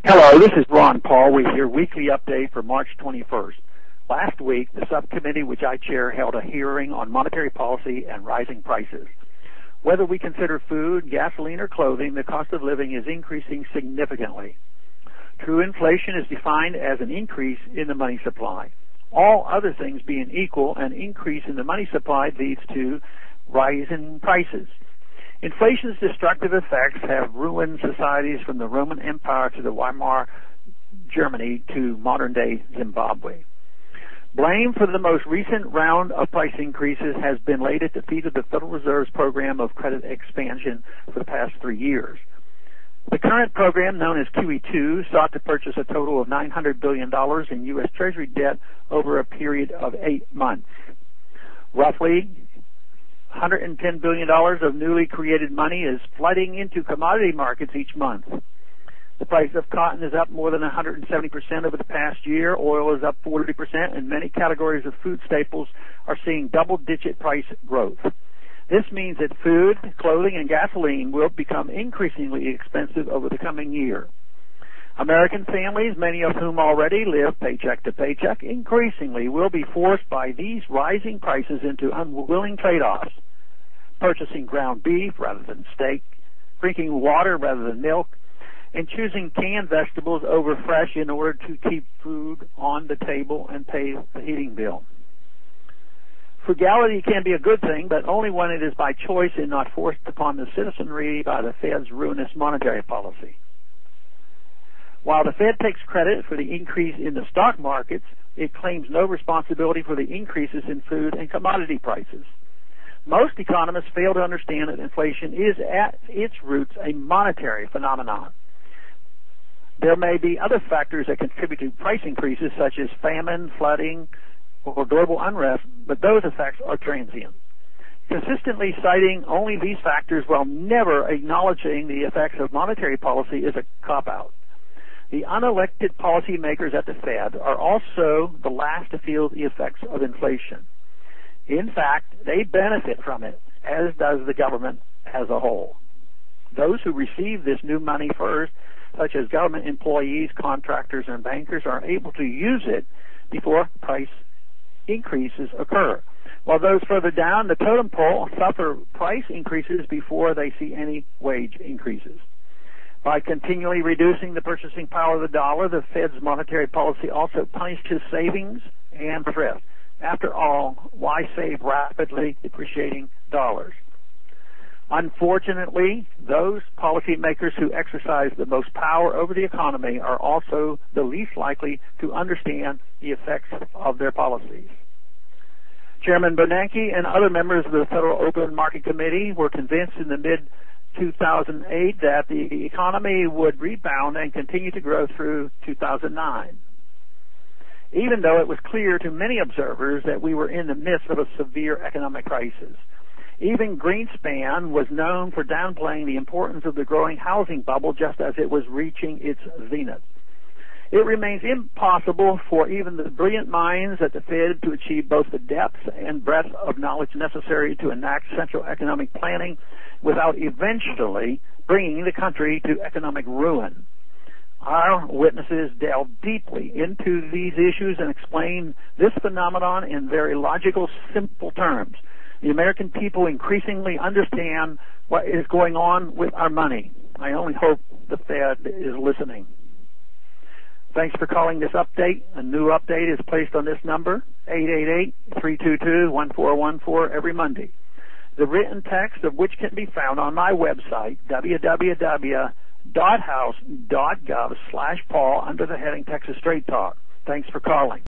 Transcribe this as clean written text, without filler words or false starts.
Hello, this is Ron Paul with your weekly update for March 21st. Last week, the subcommittee which I chair held a hearing on monetary policy and rising prices. Whether we consider food, gasoline, or clothing, the cost of living is increasing significantly. True inflation is defined as an increase in the money supply. All other things being equal, an increase in the money supply leads to rise in prices. Inflation's destructive effects have ruined societies from the Roman Empire to the Weimar Germany to modern-day Zimbabwe. Blame for the most recent round of price increases has been laid at the feet of the Federal Reserve's program of credit expansion for the past 3 years. The current program, known as QE2, sought to purchase a total of $900 billion in U.S. Treasury debt over a period of 8 months. Roughly $110 billion of newly created money is flooding into commodity markets each month. The price of cotton is up more than 170% over the past year. Oil is up 40%, and many categories of food staples are seeing double-digit price growth. This means that food, clothing, and gasoline will become increasingly expensive over the coming year. American families, many of whom already live paycheck to paycheck, increasingly will be forced by these rising prices into unwilling trade-offs, purchasing ground beef rather than steak, drinking water rather than milk, and choosing canned vegetables over fresh in order to keep food on the table and pay the heating bill. Frugality can be a good thing, but only when it is by choice and not forced upon the citizenry by the Fed's ruinous monetary policy. While the Fed takes credit for the increase in the stock markets, it claims no responsibility for the increases in food and commodity prices. Most economists fail to understand that inflation is at its roots a monetary phenomenon. There may be other factors that contribute to price increases, such as famine, flooding, or global unrest, but those effects are transient. Consistently citing only these factors while never acknowledging the effects of monetary policy is a cop-out. The unelected policymakers at the Fed are also the last to feel the effects of inflation. In fact, they benefit from it, as does the government as a whole. Those who receive this new money first, such as government employees, contractors, and bankers, are able to use it before price increases occur, while those further down the totem pole suffer price increases before they see any wage increases. By continually reducing the purchasing power of the dollar, the Fed's monetary policy also punishes savings and thrift. After all, why save rapidly depreciating dollars? Unfortunately, those policymakers who exercise the most power over the economy are also the least likely to understand the effects of their policies. Chairman Bernanke and other members of the Federal Open Market Committee were convinced in the mid-2008 that the economy would rebound and continue to grow through 2009. Even though it was clear to many observers that we were in the midst of a severe economic crisis. Even Greenspan was known for downplaying the importance of the growing housing bubble just as it was reaching its zenith. It remains impossible for even the brilliant minds at the Fed to achieve both the depth and breadth of knowledge necessary to enact central economic planning without eventually bringing the country to economic ruin. Our witnesses delve deeply into these issues and explain this phenomenon in very logical, simple terms. The American people increasingly understand what is going on with our money. I only hope the Fed is listening. Thanks for calling this update. A new update is placed on this number, 888-322-1414, every Monday. The written text of which can be found on my website, www.house.gov/Paul, under the heading Texas Straight Talk. Thanks for calling.